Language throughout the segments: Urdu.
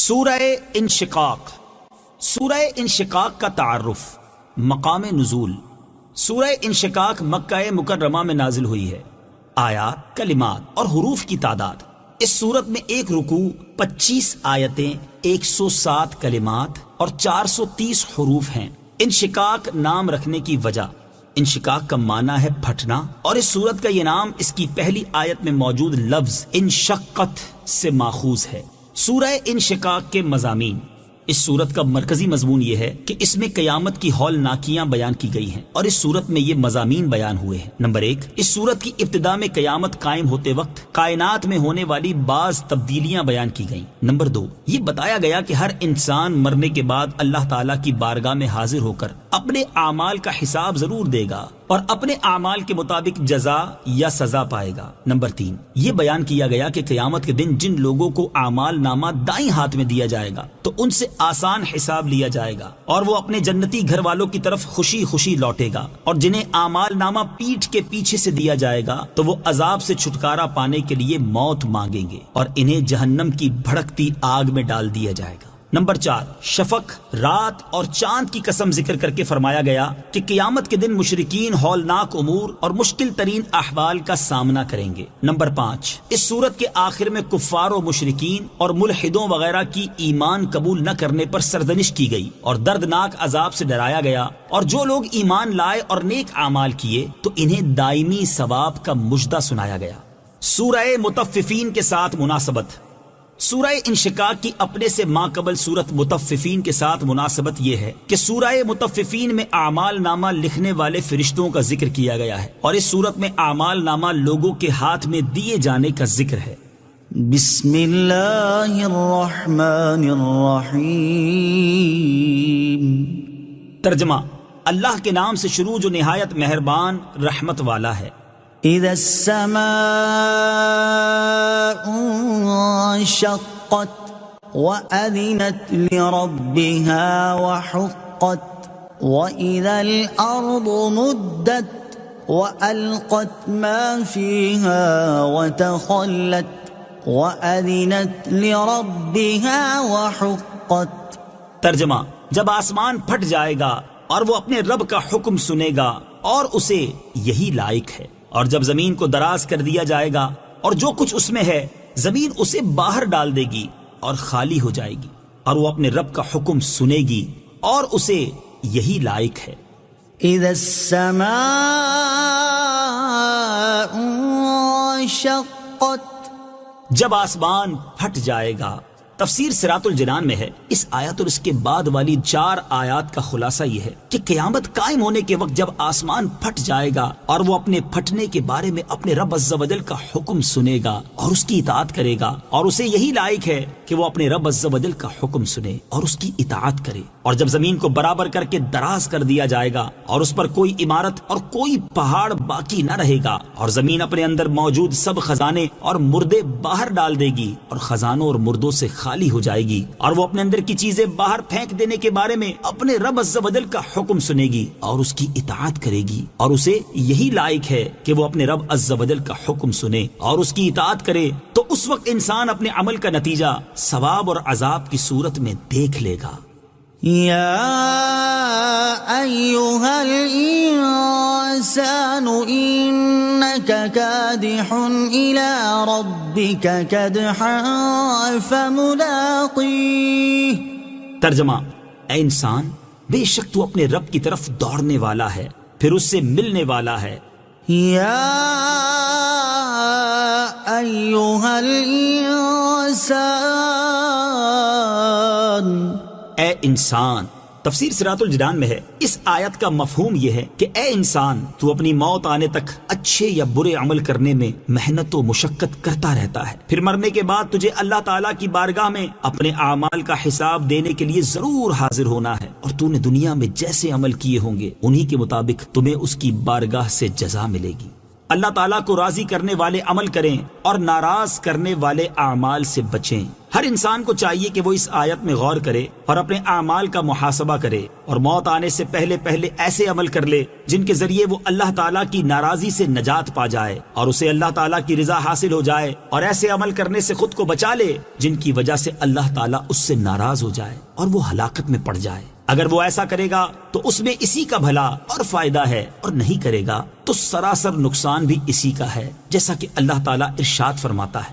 سورہ انشقاق۔ سورہ انشقاق کا تعارف، مقام نزول۔ سورہ انشقاق مکہ مکرمہ میں نازل ہوئی ہے۔ آیات، کلمات اور حروف کی تعداد، اس سورت میں ایک رکوع، 25 آیتیں، 107 کلمات اور 430 حروف ہیں۔ انشقاق نام رکھنے کی وجہ، انشقاق کا معنی ہے پھٹنا، اور اس سورت کا یہ نام اس کی پہلی آیت میں موجود لفظ انشقت سے ماخوذ ہے۔ سورہ انشقاق کے مضامین، اس سورت کا مرکزی مضمون یہ ہے کہ اس میں قیامت کی ہولناکیاں بیان کی گئی ہیں، اور اس سورت میں یہ مضامین بیان ہوئے ہیں۔ نمبر 1، اس سورت کی ابتدا میں قیامت قائم ہوتے وقت کائنات میں ہونے والی بعض تبدیلیاں بیان کی گئیں۔ نمبر 2، یہ بتایا گیا کہ ہر انسان مرنے کے بعد اللہ تعالیٰ کی بارگاہ میں حاضر ہو کر اپنے اعمال کا حساب ضرور دے گا اور اپنے اعمال کے مطابق جزا یا سزا پائے گا۔ نمبر 3، یہ بیان کیا گیا کہ قیامت کے دن جن لوگوں کو اعمال نامہ دائیں ہاتھ میں دیا جائے گا تو ان سے آسان حساب لیا جائے گا اور وہ اپنے جنتی گھر والوں کی طرف خوشی خوشی لوٹے گا، اور جنہیں اعمال نامہ پیٹھ کے پیچھے سے دیا جائے گا تو وہ عذاب سے چھٹکارا پانے کے لیے موت مانگیں گے اور انہیں جہنم کی بھڑکتی آگ میں ڈال دیا جائے گا۔ نمبر 4، شفق، رات اور چاند کی قسم ذکر کر کے فرمایا گیا کہ قیامت کے دن مشرکین ہولناک امور اور مشکل ترین احوال کا سامنا کریں گے۔ نمبر 5، اس سورت کے آخر میں کفار و مشرکین اور ملحدوں وغیرہ کی ایمان قبول نہ کرنے پر سرزنش کی گئی اور دردناک عذاب سے ڈرایا گیا، اور جو لوگ ایمان لائے اور نیک اعمال کیے تو انہیں دائمی ثواب کا مژدہ سنایا گیا۔ سورہ مطففین کے ساتھ مناسبت، سورہ انشقاق کی اپنے سے ماقبل سورت مطففین کے ساتھ مناسبت یہ ہے کہ سورہ مطففین میں اعمال نامہ لکھنے والے فرشتوں کا ذکر کیا گیا ہے، اور اس سورت میں اعمال نامہ لوگوں کے ہاتھ میں دیے جانے کا ذکر ہے۔ بسم اللہ الرحمن الرحیم۔ ترجمہ، اللہ کے نام سے شروع جو نہایت مہربان رحمت والا ہے۔ اذا السماء انشقت وأذنت لربها وحقت وإذا الأرض مدت وألقت ما فيها وتخلت وأذنت لربها وحقت۔ ترجمہ، جب آسمان پھٹ جائے گا اور وہ اپنے رب کا حکم سنے گا اور اسے یہی لائق ہے، اور جب زمین کو دراز کر دیا جائے گا اور جو کچھ اس میں ہے زمین اسے باہر ڈال دے گی اور خالی ہو جائے گی، اور وہ اپنے رب کا حکم سنے گی اور اسے یہی لائق ہے۔ اذا السماء انشقت، جب آسمان پھٹ جائے گا۔ تفسیر صراط الجنان میں ہے، اس آیت اور اس کے بعد والی 4 آیات کا خلاصہ یہ ہے کہ قیامت قائم ہونے کے وقت جب آسمان پھٹ جائے گا اور وہ اپنے پھٹنے کے بارے میں اپنے رب عز و جل کا حکم سنے گا اور اس کی اطاعت کرے گا، اور اسے یہی لائق ہے کہ وہ اپنے رب عز و جل کا حکم سنے اور اس کی اطاعت کرے، اور جب زمین کو برابر کر کے دراز کر دیا جائے گا اور اس پر کوئی عمارت اور کوئی پہاڑ باقی نہ رہے گا، اور زمین اپنے اندر موجود سب خزانے اور مردے باہر ڈال دے گی اور خزانوں اور مردوں سے خالی ہو جائے گی، اور وہ اپنے اندر کی چیزیں باہر پھینک دینے کے بارے میں اپنے رب عز و جل کا حکم سنے گی اور اس کی اطاعت کرے گی، اور اسے یہی لائق ہے کہ وہ اپنے رب عز و جل کا حکم سنے اور اس کی اطاعت کرے، تو اس وقت انسان اپنے عمل کا نتیجہ ثواب اور عذاب کی صورت میں دیکھ لے گا۔ یا ایھا الانسان انک کادح الی ربک کدحا فملاقیہ۔ ترجمہ، اے انسان، بے شک تو اپنے رب کی طرف دوڑنے والا ہے، پھر اس سے ملنے والا ہے۔ یا ایھا الانسان، اے انسان۔ تفسیر صراط الجنان میں ہے، اس آیت کا مفہوم یہ ہے کہ اے انسان، تو اپنی موت آنے تک اچھے یا برے عمل کرنے میں محنت و مشقت کرتا رہتا ہے، پھر مرنے کے بعد تجھے اللہ تعالیٰ کی بارگاہ میں اپنے اعمال کا حساب دینے کے لیے ضرور حاضر ہونا ہے، اور تو نے دنیا میں جیسے عمل کیے ہوں گے انہی کے مطابق تمہیں اس کی بارگاہ سے جزا ملے گی۔ اللہ تعالیٰ کو راضی کرنے والے عمل کریں اور ناراض کرنے والے اعمال سے بچیں۔ ہر انسان کو چاہیے کہ وہ اس آیت میں غور کرے اور اپنے اعمال کا محاسبہ کرے اور موت آنے سے پہلے ایسے عمل کر لے جن کے ذریعے وہ اللہ تعالیٰ کی ناراضی سے نجات پا جائے اور اسے اللہ تعالیٰ کی رضا حاصل ہو جائے، اور ایسے عمل کرنے سے خود کو بچا لے جن کی وجہ سے اللہ تعالیٰ اس سے ناراض ہو جائے اور وہ ہلاکت میں پڑ جائے۔ اگر وہ ایسا کرے گا تو اس میں اسی کا بھلا اور فائدہ ہے، اور نہیں کرے گا تو سراسر نقصان بھی اسی کا ہے، جیسا کہ اللہ تعالیٰ ارشاد فرماتا ہے،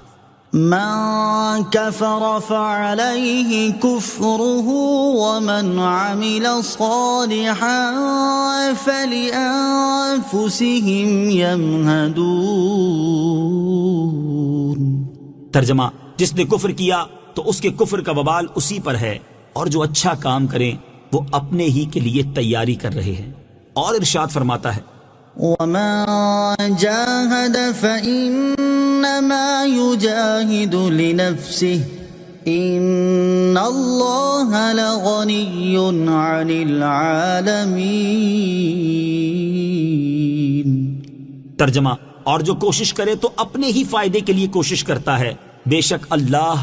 من كفر فعليه كفره ومن عمل صالحا فلأنفسهم يمهدون۔ ترجمہ، جس نے کفر کیا تو اس کے کفر کا وبال اسی پر ہے، اور جو اچھا کام کریں وہ اپنے ہی کے لیے تیاری کر رہے ہیں۔ اور ارشاد فرماتا ہے، وَمَن جَاهَدَ فَإِنَّمَا يُجَاهِدُ لِنَفْسِهِ إِنَّ اللَّهَ لَغَنِيٌّ عَنِ الْعَالَمِينَ۔ ترجمہ، اور جو کوشش کرے تو اپنے ہی فائدے کے لیے کوشش کرتا ہے، بے شک اللہ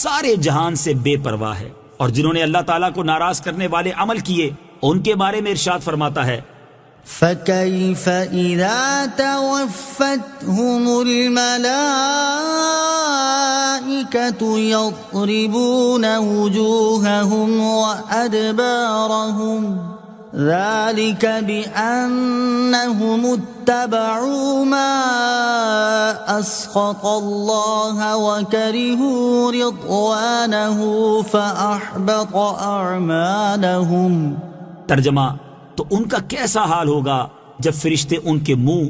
سارے جہان سے بے پرواہ ہے۔ اور جنہوں نے اللہ تعالیٰ کو ناراض کرنے والے عمل کیے ان کے بارے میں ارشاد فرماتا ہے، فَكَيْفَ إِذَا تَوَفَّتْهُمُ الْمَلَائِكَةُ يَضْرِبُونَ وُجُوهَهُمْ وَأَدْبَارَهُمْ ذَلِكَ بِأَنَّهُمُ اتَّبَعُوا مَا أَسْخَطَ اللَّهَ وَكَرِهُوا رِضْوَانَهُ فَأَحْبَطَ أَعْمَالَهُمْ۔ ترجمہ، تو ان کا کیسا حال ہوگا جب فرشتے ان کے منہ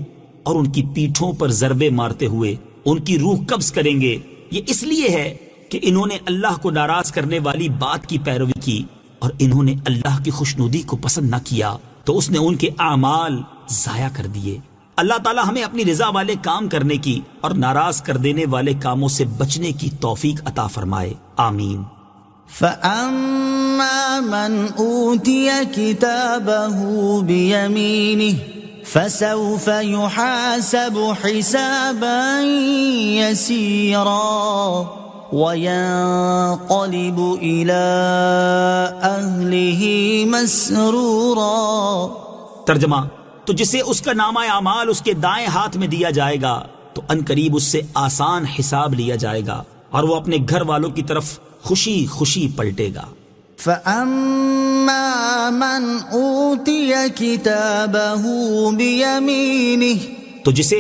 اور ان کی پیٹھوں پر ضربے مارتے ہوئے ان کی روح قبض کریں گے۔ یہ اس لیے ہے کہ انہوں نے اللہ کو ناراض کرنے والی بات کی پیروی کی اور انہوں نے اللہ کی خوشنودی کو پسند نہ کیا، تو اس نے ان کے اعمال ضائع کر دیے۔ اللہ تعالی ہمیں اپنی رضا والے کام کرنے کی اور ناراض کر دینے والے کاموں سے بچنے کی توفیق عطا فرمائے، آمین۔ فَأَمَّا مَنْ أُوتِيَ كِتَابَهُ بِيَمِينِهِ فَسَوْفَ يُحَاسَبُ حِسَابًا يَسِيرًا وَيَنقَلِبُ إِلَىٰ أَهْلِهِ مَسْرُورًا۔ ترجمہ، تو جسے اس کا نامہ اعمال اس کے دائیں ہاتھ میں دیا جائے گا تو ان قریب اس سے آسان حساب لیا جائے گا اور وہ اپنے گھر والوں کی طرف خوشی خوشی پلٹے گا۔ فَأَمَّا مَنْ أُوتِيَ كِتَابَهُ بِيَمِينِهِ، تو جسے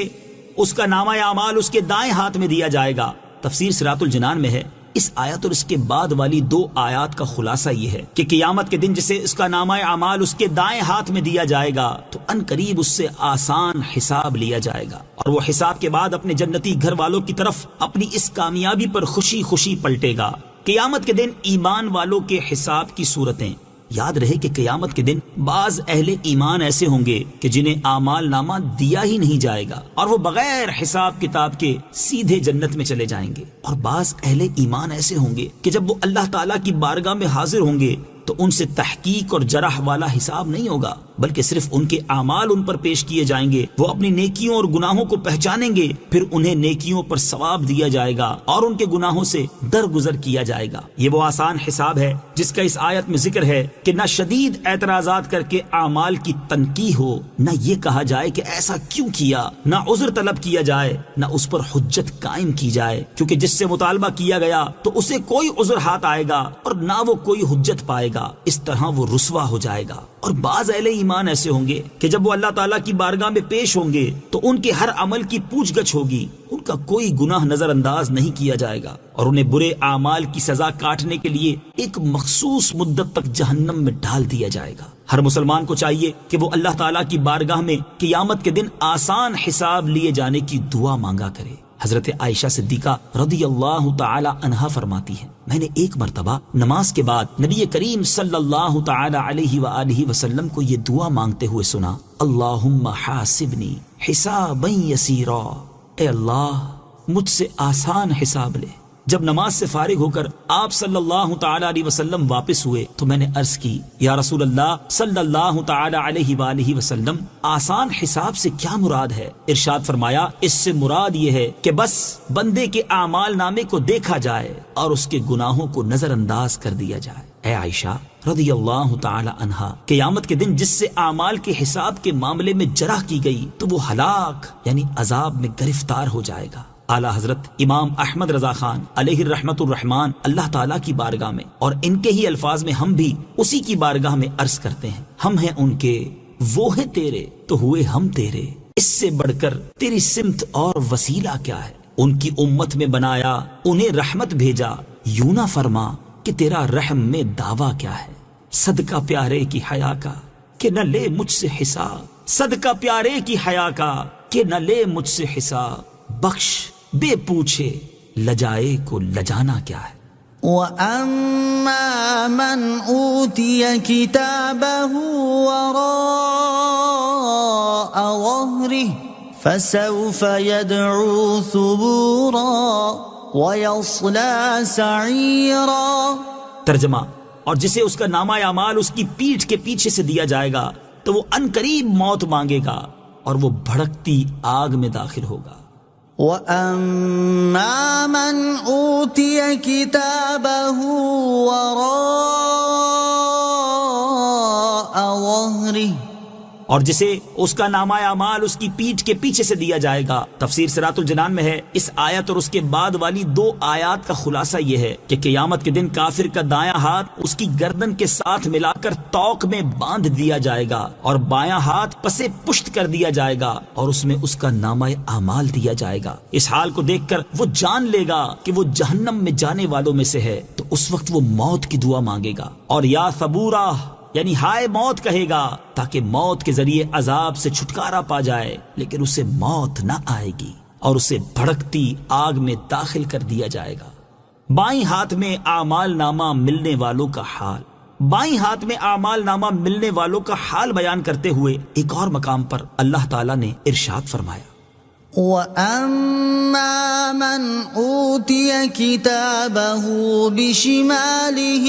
اس کا نامہ اعمال اس کے دائیں ہاتھ میں دیا جائے گا۔ تفسیر صراط الجنان میں ہے، اس آیت اور اس کے بعد والی 2 آیات کا خلاصہ یہ ہے کہ قیامت کے دن جسے اس کا نامہ اعمال اس کے دائیں ہاتھ میں دیا جائے گا تو ان قریب اس سے آسان حساب لیا جائے گا، اور وہ حساب کے بعد اپنے جنتی گھر والوں کی طرف اپنی اس کامیابی پر خوشی خوشی پلٹے گا۔ قیامت کے دن ایمان والوں کے حساب کی صورتیں۔ یاد رہے کہ قیامت کے دن بعض اہل ایمان ایسے ہوں گے کہ جنہیں اعمال نامہ دیا ہی نہیں جائے گا اور وہ بغیر حساب کتاب کے سیدھے جنت میں چلے جائیں گے، اور بعض اہل ایمان ایسے ہوں گے کہ جب وہ اللہ تعالیٰ کی بارگاہ میں حاضر ہوں گے تو ان سے تحقیق اور جرح والا حساب نہیں ہوگا، بلکہ صرف ان کے اعمال ان پر پیش کیے جائیں گے۔ وہ اپنی نیکیوں اور گناہوں کو پہچانیں گے، پھر انہیں نیکیوں پر ثواب دیا جائے گا اور ان کے گناہوں سے درگزر کیا جائے گا۔ یہ وہ آسان حساب ہے جس کا اس آیت میں ذکر ہے کہ نہ شدید اعتراضات کر کے اعمال کی تنقیح ہو، نہ یہ کہا جائے کہ ایسا کیوں کیا، نہ عذر طلب کیا جائے، نہ اس پر حجت قائم کی جائے، کیونکہ جس سے مطالبہ کیا گیا تو اسے کوئی عذر ہاتھ آئے گا اور نہ وہ کوئی حجت پائے گا، اس طرح وہ رسوا ہو جائے گا۔ اور بعض اہل ایمان ایسے ہوں گے کہ جب وہ اللہ تعالیٰ کی بارگاہ میں پیش ہوں گے تو ان کے ہر عمل کی پوچھ گچھ ہوگی، ان کا کوئی گناہ نظر انداز نہیں کیا جائے گا، اور انہیں برے اعمال کی سزا کاٹنے کے لیے ایک مخصوص مدت تک جہنم میں ڈال دیا جائے گا۔ ہر مسلمان کو چاہیے کہ وہ اللہ تعالیٰ کی بارگاہ میں قیامت کے دن آسان حساب لیے جانے کی دعا مانگا کرے۔ حضرت عائشہ صدیقہ رضی اللہ تعالی عنہا فرماتی ہے، میں نے ایک مرتبہ نماز کے بعد نبی کریم صلی اللہ تعالی علیہ وآلہ وسلم کو یہ دعا مانگتے ہوئے سنا، اللہم حاسبنی حسابا یسیرا، اے اللہ مجھ سے آسان حساب لے جب نماز سے فارغ ہو کر آپ صلی اللہ تعالی علیہ وسلم واپس ہوئے تو میں نے عرض کی یا رسول اللہ صلی اللہ تعالی علیہ وآلہ وسلم آسان حساب سے کیا مراد ہے؟ ارشاد فرمایا اس سے مراد یہ ہے کہ بس بندے کے اعمال نامے کو دیکھا جائے اور اس کے گناہوں کو نظر انداز کر دیا جائے۔ اے عائشہ رضی اللہ تعالی عنہا، قیامت کے دن جس سے اعمال کے حساب کے معاملے میں جرح کی گئی تو وہ ہلاک یعنی عذاب میں گرفتار ہو جائے گا۔ اعلی حضرت امام احمد رضا خان علیہ الرحمت الرحمان اللہ تعالیٰ کی بارگاہ میں اور ان کے ہی الفاظ میں ہم بھی اسی کی بارگاہ میں عرض کرتے ہیں، ہم ہیں ان کے، وہ ہیں تیرے، تو ہوئے ہم تیرے، اس سے بڑھ کر تیری سمت اور وسیلہ کیا ہے؟ ان کی امت میں بنایا، انہیں رحمت بھیجا، یوں نہ فرما کہ تیرا رحم میں دعویٰ کیا ہے؟ صدقہ پیارے کی حیا کا کہ نہ لے مجھ سے حساب، صدقہ پیارے کی حیا کا کہ نہ لے مجھ سے حساب، بخش بے پوچھے لجائے کو لجانا کیا ہے؟ وَأَمَّا مَنْ أُوتِيَ كِتَابَهُ وَرَاءَ ظَهْرِهِ فَسَوْفَ يَدْعُو ثُبُورًا وَيَصْلَى سَعِيرًا۔ ترجمہ، اور جسے اس کا نامہ اعمال اس کی پیٹھ کے پیچھے سے دیا جائے گا تو وہ عنقریب موت مانگے گا اور وہ بھڑکتی آگ میں داخل ہوگا۔ وَأَمَّا مَنْ أُوتِيَ كِتَابَهُ وَرَاءَ ظَهْرِهِ، اور جسے اس کا نامہ اعمال اس کی پیٹھ کے پیچھے سے دیا جائے گا۔ تفسیر صراط الجنان میں ہے اس آیت اور اس کے بعد والی 2 آیات کا خلاصہ یہ ہے کہ قیامت کے دن کافر کا دایاں ہاتھ اس کی گردن کے ساتھ ملا کر توق میں باندھ دیا جائے گا اور بایاں ہاتھ پسے پشت کر دیا جائے گا اور اس میں اس کا نامہ اعمال دیا جائے گا۔ اس حال کو دیکھ کر وہ جان لے گا کہ وہ جہنم میں جانے والوں میں سے ہے، تو اس وقت وہ موت کی دعا مانگے گا اور یا ثبورا یعنی ہائے موت کہے گا، تاکہ موت کے ذریعے عذاب سے چھٹکارا پا جائے، لیکن اسے موت نہ آئے گی اور اسے بھڑکتی آگ میں داخل کر دیا جائے گا۔ بائیں ہاتھ میں اعمال نامہ ملنے والوں کا حال، بائیں ہاتھ میں اعمال نامہ ملنے والوں کا حال بیان کرتے ہوئے ایک اور مقام پر اللہ تعالیٰ نے ارشاد فرمایا، وَأَمَّا مَنْ أُوتِيَ كِتَابَهُ بِشِمَالِهِ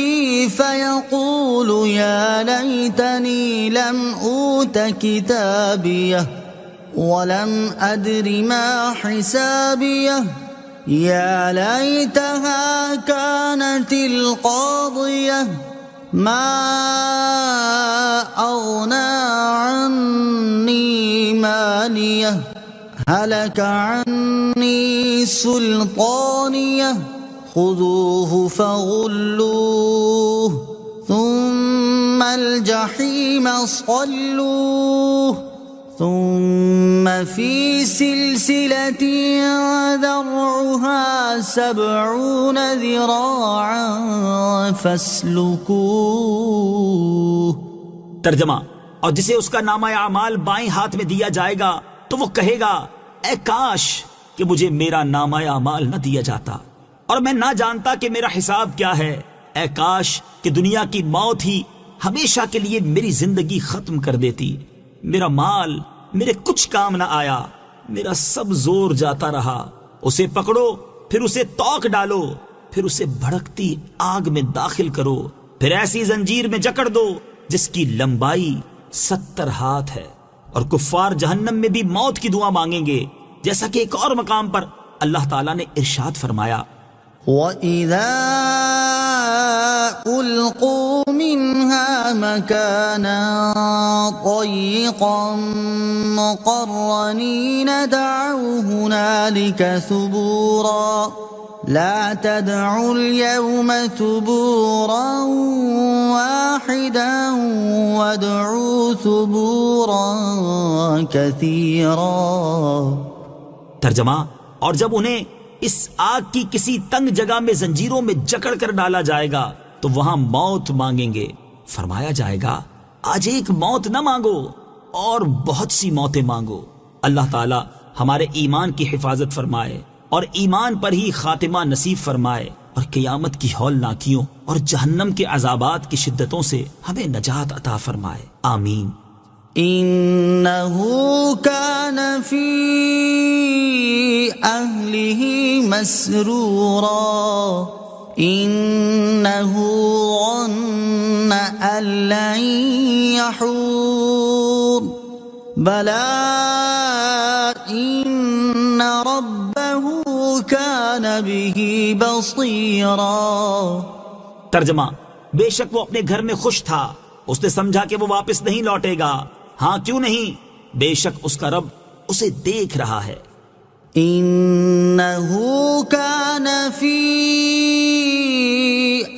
فَيَقُولُ يَا لَيْتَنِي لَمْ أُوتَ كِتَابِيَهْ وَلَمْ أَدْرِ مَا حِسَابِيَهْ يَا لَيْتَهَا كَانَتِ الْقَاضِيَةَ مَا أَغْنَى عَنِّي مَالِيَهْ هلك عني سلطانيه خذوه فغلوه ثم الجحيم صلوه ثم في سلسلة ذرعها 70 ذراعا فاسلكوه۔ ترجمہ، اور جسے اس کا نامہ اعمال بائیں ہاتھ میں دیا جائے گا تو وہ کہے گا اے کاش کہ مجھے میرا نامہ اعمال نہ دیا جاتا اور میں نہ جانتا کہ میرا حساب کیا ہے، اے کاش کہ دنیا کی موت ہی ہمیشہ کے لیے میری زندگی ختم کر دیتی، میرا مال میرے کچھ کام نہ آیا، میرا سب زور جاتا رہا۔ اسے پکڑو، پھر اسے توق ڈالو، پھر اسے بھڑکتی آگ میں داخل کرو، پھر ایسی زنجیر میں جکڑ دو جس کی لمبائی 70 ہاتھ ہے، اور کفار جہنم میں بھی موت کی دعا مانگیں گے، جیسا کہ ایک اور مقام پر اللہ تعالیٰ نے ارشاد فرمایا، وَإِذَا أُلْقُوا مِنْهَا مَكَانًا ضَيِّقًا مُقَرَّنِينَ دَعَوْا هُنَالِكَ ثُبُورًا لا تدعوا اليوم ثبورا واحدا وادعوا ثبورا كثيرا۔ ترجمہ، اور جب انہیں اس آگ کی کسی تنگ جگہ میں زنجیروں میں جکڑ کر ڈالا جائے گا تو وہاں موت مانگیں گے، فرمایا جائے گا آج ایک موت نہ مانگو اور بہت سی موتیں مانگو۔ اللہ تعالی ہمارے ایمان کی حفاظت فرمائے اور ایمان پر ہی خاتمہ نصیب فرمائے، اور قیامت کی ہولناکیوں اور جہنم کے عذابات کی شدتوں سے ہمیں نجات عطا فرمائے، آمین۔ إنه كان في أهله مسرورا إنه ظن أن لن يحور بلى إن ربه كان به بصيرا. ترجمہ: بے شک وہ اپنے گھر میں خوش تھا، اس نے سمجھا کہ وہ واپس نہیں لوٹے گا. ہاں کیوں نہیں، بے شک اس کا رب اسے دیکھ رہا ہے. إنه كان في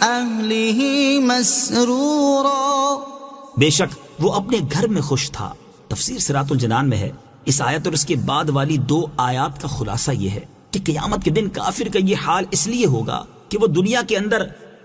أهله مسرورا. بے شک وہ اپنے گھر میں خوش تھا. تفسیر صراط الجنان میں ہے اس آیت اور اس کے بعد والی 2 آیات کا خلاصہ یہ ہے کہ قیامت کے دن کافر کا یہ حال اس لیے ہوگا کہ وہ دنیا کے اندر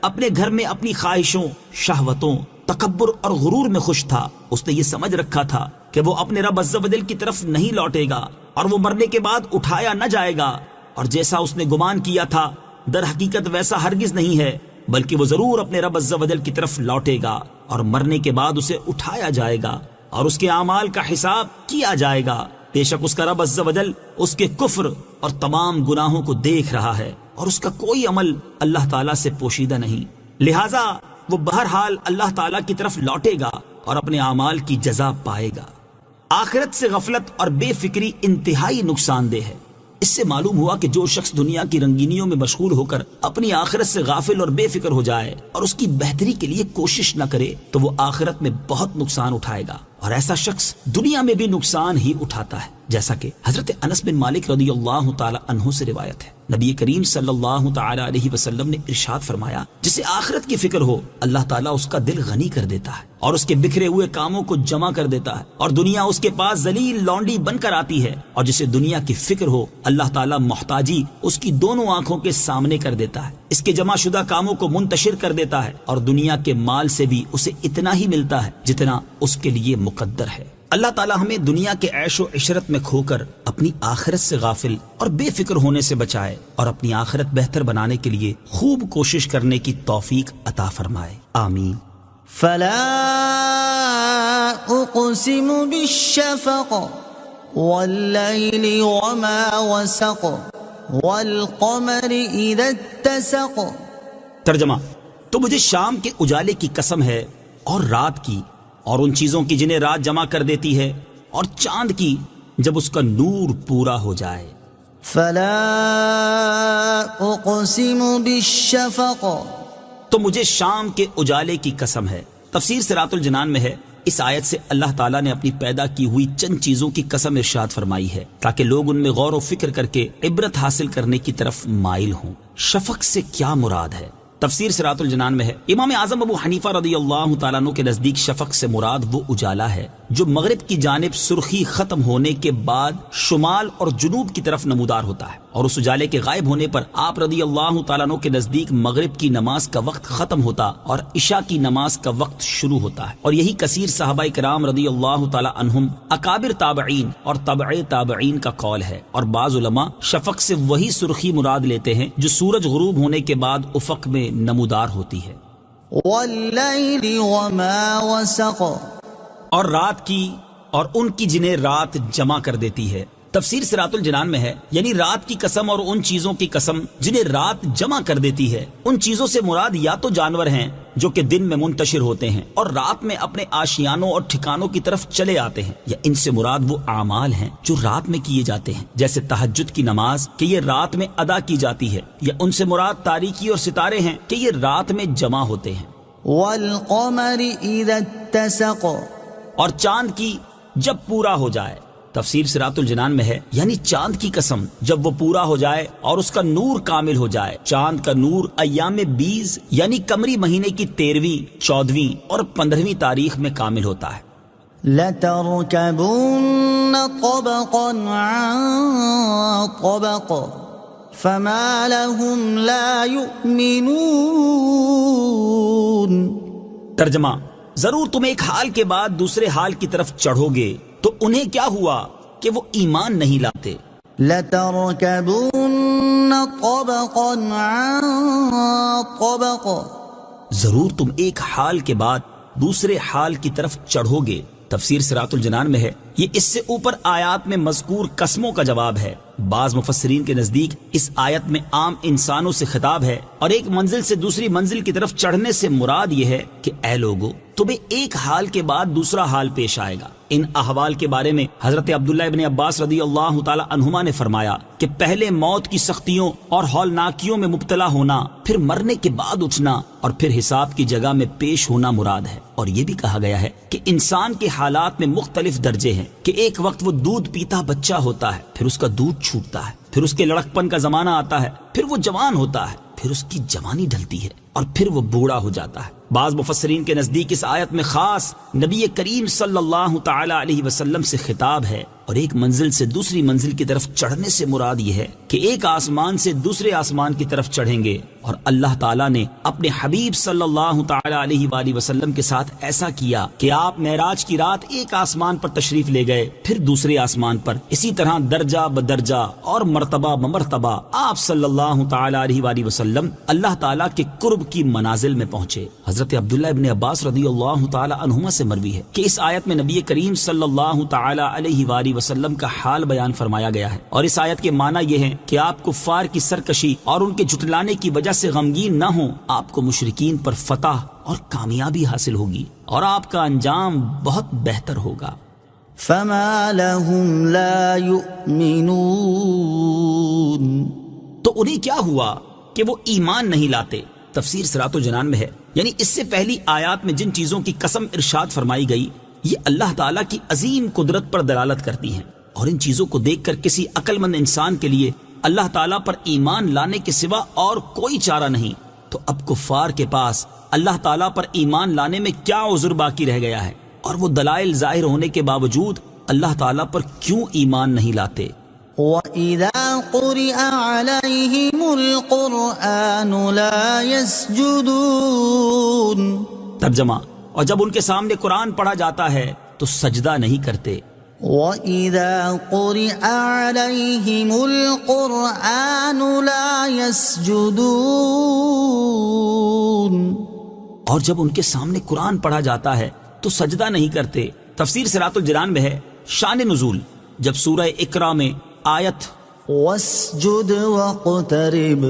اپنے گھر میں اپنی خواہشوں، شہوتوں، تکبر اور غرور میں خوش تھا. اس نے یہ سمجھ رکھا تھا کہ وہ اپنے رب عز و جل کی طرف نہیں لوٹے گا اور وہ مرنے کے بعد اٹھایا نہ جائے گا، اور جیسا اس نے گمان کیا تھا در حقیقت ویسا ہرگز نہیں ہے، بلکہ وہ ضرور اپنے رب عز و جل کی طرف لوٹے گا اور مرنے کے بعد اسے اٹھایا جائے گا اور اس کے اعمال کا حساب کیا جائے گا. بے شک اس کا رب عز و جل اس کے کفر اور تمام گناہوں کو دیکھ رہا ہے اور اس کا کوئی عمل اللہ تعالیٰ سے پوشیدہ نہیں، لہٰذا وہ بہرحال اللہ تعالیٰ کی طرف لوٹے گا اور اپنے اعمال کی جزا پائے گا. آخرت سے غفلت اور بے فکری انتہائی نقصان دہ ہے. اس سے معلوم ہوا کہ جو شخص دنیا کی رنگینیوں میں مشغول ہو کر اپنی آخرت سے غافل اور بے فکر ہو جائے اور اس کی بہتری کے لیے کوشش نہ کرے تو وہ آخرت میں بہت نقصان اٹھائے گا، اور ایسا شخص دنیا میں بھی نقصان ہی اٹھاتا ہے. جیسا کہ حضرت انس بن مالک رضی اللہ تعالی عنہ سے روایت ہے، نبی کریم صلی اللہ تعالی علیہ وسلم نے ارشاد فرمایا، جسے آخرت کی فکر ہو اللہ تعالیٰ اس کا دل غنی کر دیتا ہے اور اس کے بکھرے ہوئے کاموں کو جمع کر دیتا ہے، اور دنیا اس کے پاس ذلیل لونڈی بن کر آتی ہے. اور جسے دنیا کی فکر ہو اللہ تعالیٰ محتاجی اس کی دونوں آنکھوں کے سامنے کر دیتا ہے، اس کے جمع شدہ کاموں کو منتشر کر دیتا ہے، اور دنیا کے مال سے بھی اسے اتنا ہی ملتا ہے جتنا اس کے لیے مقدر ہے. اللہ تعالیٰ ہمیں دنیا کے عیش و عشرت میں کھو کر اپنی آخرت سے غافل اور بے فکر ہونے سے بچائے اور اپنی آخرت بہتر بنانے کے لیے خوب کوشش کرنے کی توفیق عطا فرمائے. آمین. فلا اقسم بالشفق والليل وما وسق والقمر اذا اتسق. ترجمہ: تو مجھے شام کے اجالے کی قسم ہے اور رات کی اور ان چیزوں کی جنہیں رات جمع کر دیتی ہے اور چاند کی جب اس کا نور پورا ہو جائے. فلا اقسم بالشفق. تو مجھے شام کے اجالے کی قسم ہے. تفسیر صراط الجنان میں ہے اس آیت سے اللہ تعالیٰ نے اپنی پیدا کی ہوئی چند چیزوں کی قسم ارشاد فرمائی ہے تاکہ لوگ ان میں غور و فکر کر کے عبرت حاصل کرنے کی طرف مائل ہوں. شفق سے کیا مراد ہے؟ تفسیر صراط الجنان میں ہے امام اعظم ابو حنیفہ رضی اللہ تعالیٰ عنہ کے نزدیک شفق سے مراد وہ اجالا ہے جو مغرب کی جانب سرخی ختم ہونے کے بعد شمال اور جنوب کی طرف نمودار ہوتا ہے، اور اس اجالے کے غائب ہونے پر آپ رضی اللہ تعالیٰ عنہ کے نزدیک مغرب کی نماز کا وقت ختم ہوتا اور عشاء کی نماز کا وقت شروع ہوتا ہے. اور یہی کثیر صحابہ کرام رضی اللہ تعالیٰ عنہم، اکابر تابعین اور تبع تابعین کا قول ہے. اور بعض علماء شفق سے وہی سرخی مراد لیتے ہیں جو سورج غروب ہونے کے بعد افق میں نمودار ہوتی ہے. واللیل وما وسق. اور رات کی اور ان کی جنہیں رات جمع کر دیتی ہے. تفسیر صراط الجنان میں ہے یعنی رات کی قسم اور ان چیزوں کی قسم جنہیں رات جمع کر دیتی ہے. ان چیزوں سے مراد یا تو جانور ہیں جو کہ دن میں منتشر ہوتے ہیں اور رات میں اپنے آشیانوں اور ٹھکانوں کی طرف چلے آتے ہیں، یا ان سے مراد وہ اعمال ہیں جو رات میں کیے جاتے ہیں جیسے تہجد کی نماز کہ یہ رات میں ادا کی جاتی ہے، یا ان سے مراد تاریکی اور ستارے ہیں کہ یہ رات میں جمع ہوتے ہیں. والقمر اذا اتسق. اور چاند کی جب پورا ہو جائے. تفسیر صراط الجنان میں ہے یعنی چاند کی قسم جب وہ پورا ہو جائے اور اس کا نور کامل ہو جائے. چاند کا نور ایام 20 یعنی قمری مہینے کی 13ویں، 14ویں اور 15ویں تاریخ میں کامل ہوتا ہے. لتركبن طبقا عن طبق فما لهم لا يؤمنون. ترجمہ: ضرور تم ایک حال کے بعد دوسرے حال کی طرف چڑھو گے تو انہیں کیا ہوا کہ وہ ایمان نہیں لاتے. لتركبن طبقا عن طبق. ضرور تم ایک حال کے بعد دوسرے حال کی طرف چڑھو گے تفسیر صراط الجنان میں ہے، یہ اس سے اوپر آیات میں مذکور قسموں کا جواب ہے۔ بعض مفسرین کے نزدیک اس آیت میں عام انسانوں سے خطاب ہے، اور ایک منزل سے دوسری منزل کی طرف چڑھنے سے مراد یہ ہے کہ اے لوگو، تمہیں ایک حال کے بعد دوسرا حال پیش آئے گا۔ ان احوال کے بارے میں حضرت عبداللہ ابن عباس رضی اللہ تعالی عنہما نے فرمایا کہ پہلے موت کی سختیوں اور ہولناکیوں میں مبتلا ہونا، پھر مرنے کے بعد اٹھنا، اور پھر حساب کی جگہ میں پیش ہونا مراد ہے۔ اور یہ بھی کہا گیا ہے کہ انسان کے حالات میں مختلف درجے ہیں، کہ ایک وقت وہ دودھ پیتا بچہ ہوتا ہے، پھر اس کا دودھ چھوٹتا ہے، پھر اس کے لڑکپن کا زمانہ آتا ہے، پھر وہ جوان ہوتا ہے، پھر اس کی جوانی ڈھلتی ہے، اور پھر وہ بوڑھا ہو جاتا ہے۔ بعض مفسرین کے نزدیک اس آیت میں خاص نبی کریم صلی اللہ تعالی علیہ وسلم سے خطاب ہے، اور ایک منزل سے دوسری منزل کی طرف چڑھنے سے مراد یہ ہے کہ ایک آسمان سے دوسرے آسمان کی طرف چڑھیں گے، اور اللہ تعالیٰ نے اپنے حبیب صلی اللہ تعالی علیہ وآلہ وسلم کے ساتھ ایسا کیا کہ آپ معراج کی رات ایک آسمان پر تشریف لے گئے، پھر دوسرے آسمان پر، اسی طرح درجہ بدرجہ اور مرتبہ بمرتبہ آپ صلی اللہ تعالی علیہ وآلہ وسلم اللہ تعالیٰ کے قرب کی منازل میں پہنچے۔ حضرت عبداللہ ابن عباس رضی اللہ تعالی عنہما سے مروی ہے کہ اس آیت میں نبی کریم صلی اللہ تعالی علیہ وآلہ وسلم کا حال بیان فرمایا گیا ہے، اور اس آیت کے معنی یہ ہے کہ آپ کفار کی سرکشی اور ان کے جھٹلانے کی وجہ سے غمگین نہ ہوں، آپ کو مشرکین پر فتح اور کامیابی حاصل ہوگی، اور آپ کا انجام بہت بہتر ہوگا۔ فما لهم لا يؤمنون، تو انہیں کیا ہوا کہ وہ ایمان نہیں لاتے؟ تفسیر صراط الجنان میں ہے، یعنی اس سے پہلی آیات میں جن چیزوں کی قسم ارشاد فرمائی گئی، یہ اللہ تعالیٰ کی عظیم قدرت پر دلالت کرتی ہیں، اور ان چیزوں کو دیکھ کر کسی عقل مند انسان کے لیے اللہ تعالیٰ پر ایمان لانے کے سوا اور کوئی چارہ نہیں۔ تو اب کفار کے پاس اللہ تعالیٰ پر ایمان لانے میں کیا عذر باقی رہ گیا ہے؟ اور وہ دلائل ظاہر ہونے کے باوجود اللہ تعالیٰ پر کیوں ایمان نہیں لاتے؟ وَإِذَا قُرِئَ عَلَيْهِمُ الْقُرْآنُ لَا يَسْجُدُونَ۔ ترجمہ، اور جب ان کے سامنے قرآن پڑھا جاتا ہے تو سجدہ نہیں کرتے۔ وَإِذَا قُرِئَ عَلَيْهِمُ الْقُرْآنُ لَا يَسْجُدُونَ، اور جب ان کے سامنے قرآن پڑھا جاتا ہے تو سجدہ نہیں کرتے۔ تفسیر صراط الجنان میں ہے، شان نزول، جب سورہ اقرا میں آیت وَاسْجُدْ وَاقْتَرِبْ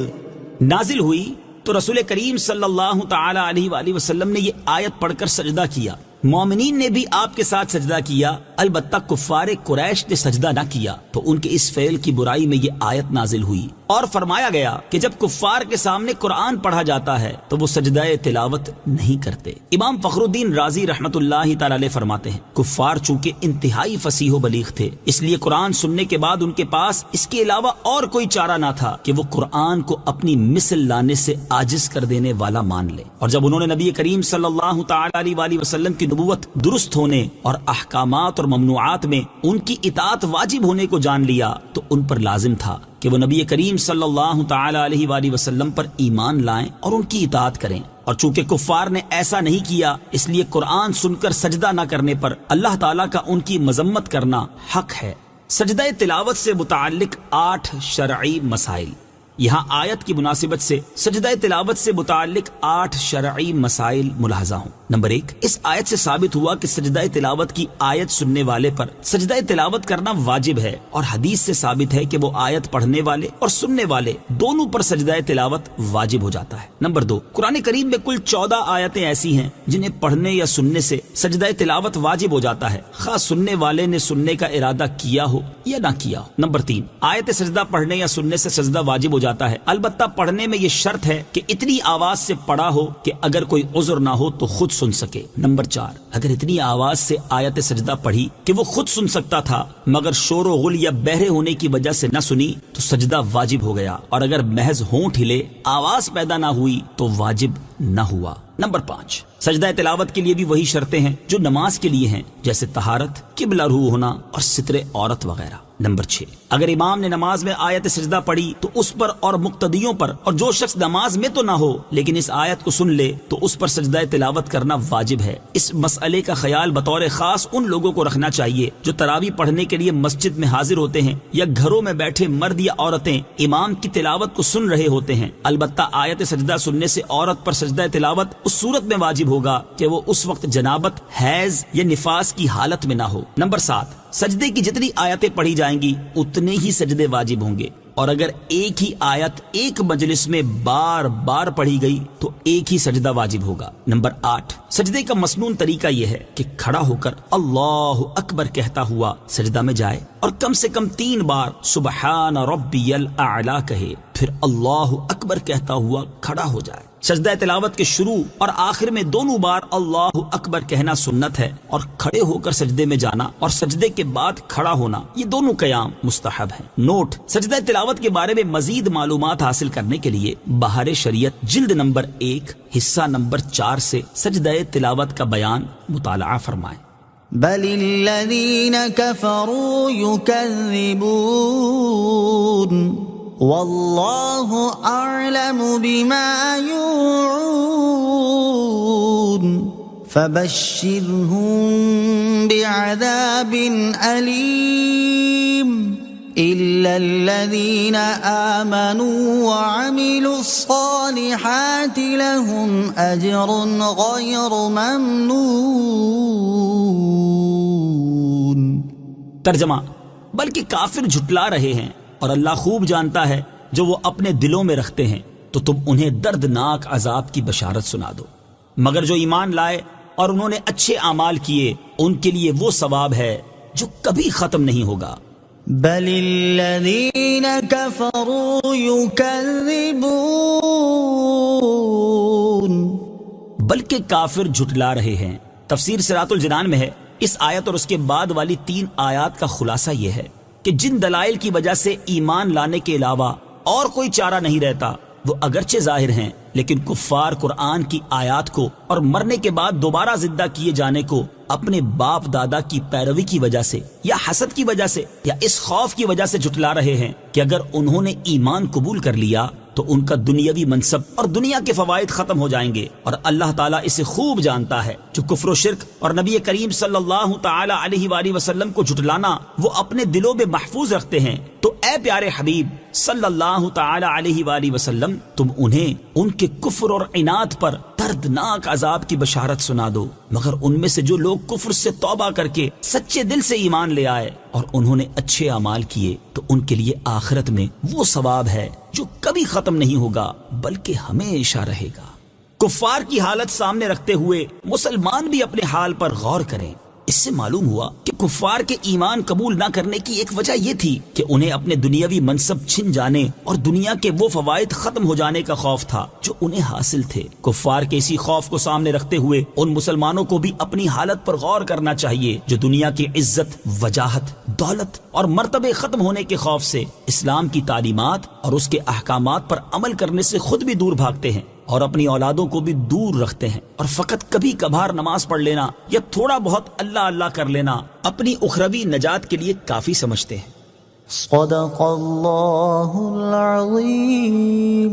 نازل ہوئی تو رسول کریم صلی اللہ تعالی علیہ وآلہ وسلم نے یہ آیت پڑھ کر سجدہ کیا۔ مومنین نے بھی آپ کے ساتھ سجدہ کیا، البتہ کفار قریش نے سجدہ نہ کیا، تو ان کے اس فعل کی برائی میں یہ آیت نازل ہوئی، اور فرمایا گیا کہ جب کفار کے سامنے قرآن پڑھا جاتا ہے تو وہ سجدہ تلاوت نہیں کرتے۔ امام فخر الدین رازی رحمت اللہ تعالی علیہ فرماتے ہیں، کفار چونکہ انتہائی فصیح و بلیغ تھے، اس لیے قرآن سننے کے بعد ان کے پاس اس کے علاوہ اور کوئی چارہ نہ تھا کہ وہ قرآن کو اپنی مثل لانے سے عاجز کر دینے والا مان لے۔ اور جب انہوں نے نبی کریم صلی اللہ تعالی علیہ وآلہ وسلم کی نبوت درست ہونے اور احکامات اور ممنوعات میں ان کی اطاعت واجب ہونے کو جان لیا، تو ان پر لازم تھا کہ وہ نبی کریم صلی اللہ تعالی علیہ وآلہ وسلم پر ایمان لائیں اور ان کی اطاعت کریں۔ اور چونکہ کفار نے ایسا نہیں کیا، اس لیے قرآن سن کر سجدہ نہ کرنے پر اللہ تعالیٰ کا ان کی مذمت کرنا حق ہے۔ سجدہ تلاوت سے متعلق 8 شرعی مسائل۔ یہاں آیت کی مناسبت سے سجدہ تلاوت سے متعلق 8 شرعی مسائل ملاحظہ ہوں۔ نمبر 1، اس آیت سے ثابت ہوا کہ سجدہ تلاوت کی آیت سننے والے پر سجدہ تلاوت کرنا واجب ہے، اور حدیث سے ثابت ہے کہ وہ آیت پڑھنے والے اور سننے والے دونوں پر سجدہ تلاوت واجب ہو جاتا ہے۔ نمبر 2، قرآن کریم میں کل 14 آیتیں ایسی ہیں جنہیں پڑھنے یا سننے سے سجدہ تلاوت واجب ہو جاتا ہے، خاص سننے والے نے سننے کا ارادہ کیا ہو یا نہ کیا ہو۔ نمبر 3، آیت سجدہ پڑھنے یا سننے سے سجدہ واجب ہو جاتا ہے، البتہ پڑھنے میں یہ شرط ہے کہ اتنی آواز سے پڑھا ہو کہ اگر کوئی عذر نہ ہو تو خود سن سکے۔ نمبر 4، اگر اتنی آواز سے آیت سجدہ پڑھی کہ وہ خود سن سکتا تھا مگر شور و غل یا بہرے ہونے کی وجہ سے نہ سنی تو سجدہ واجب ہو گیا، اور اگر محض ہونٹ ہلے آواز پیدا نہ ہوئی تو واجب نہ ہوا۔ نمبر 5، سجدہ تلاوت کے لیے بھی وہی شرطیں ہیں جو نماز کے لیے ہیں، جیسے طہارت، قبلہ رو ہونا اور ستر عورت وغیرہ۔ نمبر 6، اگر امام نے نماز میں آیت سجدہ پڑھی تو اس پر اور مقتدیوں پر، اور جو شخص نماز میں تو نہ ہو لیکن اس آیت کو سن لے تو اس پر سجدہ تلاوت کرنا واجب ہے۔ اس مسئلے کا خیال بطور خاص ان لوگوں کو رکھنا چاہیے جو تراویح پڑھنے کے لیے مسجد میں حاضر ہوتے ہیں یا گھروں میں بیٹھے مرد یا عورتیں امام کی تلاوت کو سن رہے ہوتے ہیں۔ البتہ آیت سجدہ سننے سے عورت پر سجدہ تلاوت اس صورت میں واجب ہوگا کہ وہ اس وقت جنابت، حیض یا نفاس کی حالت میں نہ ہو۔ نمبر 7، سجدے کی جتنی آیتیں پڑھی جائیں گی اتنے ہی سجدے واجب ہوں گے، اور اگر ایک ہی آیت ایک مجلس میں بار بار پڑھی گئی تو ایک ہی سجدہ واجب ہوگا۔ نمبر 8، سجدے کا مسنون طریقہ یہ ہے کہ کھڑا ہو کر اللہ اکبر کہتا ہوا سجدہ میں جائے اور کم سے کم 3 بار سبحان ربی الاعلی کہے، پھر اللہ اکبر کہتا ہوا کھڑا ہو جائے۔ سجدہ تلاوت کے شروع اور آخر میں دونوں بار اللہ اکبر کہنا سنت ہے، اور کھڑے ہو کر سجدے میں جانا اور سجدے کے بعد کھڑا ہونا یہ دونوں قیام مستحب ہیں۔ نوٹ: سجدہ تلاوت کے بارے میں مزید معلومات حاصل کرنے کے لیے بہار شریعت جلد نمبر 1 حصہ نمبر 4 سے سجدہ تلاوت کا بیان مطالعہ فرمائیں۔ بل الذين كفروا يكذبون والله أعلم بما يوعون فبشرهم بعذاب أليم إلا الذين آمنوا وعملوا الصالحات لهم أجر غير ممنون۔ ترجمہ: بلکہ کافر جھٹلا رہے ہیں اور اللہ خوب جانتا ہے جو وہ اپنے دلوں میں رکھتے ہیں، تو تم انہیں دردناک عذاب کی بشارت سنا دو، مگر جو ایمان لائے اور انہوں نے اچھے اعمال کیے ان کے لیے وہ ثواب ہے جو کبھی ختم نہیں ہوگا۔ بل الذين كفروا يكذبون، بلکہ کافر جھٹلا رہے ہیں۔ تفسیر صراط الجنان میں ہے، اس آیت اور اس کے بعد والی 3 آیات کا خلاصہ یہ ہے کہ جن دلائل کی وجہ سے ایمان لانے کے علاوہ اور کوئی چارہ نہیں رہتا وہ اگرچہ ظاہر ہیں، لیکن کفار قرآن کی آیات کو اور مرنے کے بعد دوبارہ زندہ کیے جانے کو اپنے باپ دادا کی پیروی کی وجہ سے یا حسد کی وجہ سے یا اس خوف کی وجہ سے جھٹلا رہے ہیں کہ اگر انہوں نے ایمان قبول کر لیا تو ان کا دنیاوی منصب اور دنیا کے فوائد ختم ہو جائیں گے، اور اللہ تعالیٰ اسے خوب جانتا ہے۔ جو کفر و شرک اور نبی کریم صلی اللہ تعالی علیہ وآلہ وسلم کو جھٹلانا وہ اپنے دلوں میں محفوظ رکھتے ہیں، تو اے پیارے حبیب صلی اللہ تعالی علیہ وآلہ وسلم تم انہیں ان کے کفر اور عناد پر دردناک عذاب کی بشارت سنا دو، مگر ان میں سے جو لوگ کفر سے توبہ کر کے سچے دل سے ایمان لے آئے اور انہوں نے اچھے اعمال کیے تو ان کے لیے آخرت میں وہ ثواب ہے جو کبھی ختم نہیں ہوگا بلکہ ہمیشہ رہے گا۔ کفار کی حالت سامنے رکھتے ہوئے مسلمان بھی اپنے حال پر غور کریں۔ اس سے معلوم ہوا کہ کفار کے ایمان قبول نہ کرنے کی ایک وجہ یہ تھی کہ انہیں اپنے دنیاوی منصب چھن جانے اور دنیا کے وہ فوائد ختم ہو جانے کا خوف تھا جو انہیں حاصل تھے۔ کفار کے اسی خوف کو سامنے رکھتے ہوئے ان مسلمانوں کو بھی اپنی حالت پر غور کرنا چاہیے جو دنیا کی عزت، وجاہت، دولت اور مرتبے ختم ہونے کے خوف سے اسلام کی تعلیمات اور اس کے احکامات پر عمل کرنے سے خود بھی دور بھاگتے ہیں اور اپنی اولادوں کو بھی دور رکھتے ہیں، اور فقط کبھی کبھار نماز پڑھ لینا یا تھوڑا بہت اللہ اللہ کر لینا اپنی اخروی نجات کے لیے کافی سمجھتے ہیں۔ صدق اللہ العظیم۔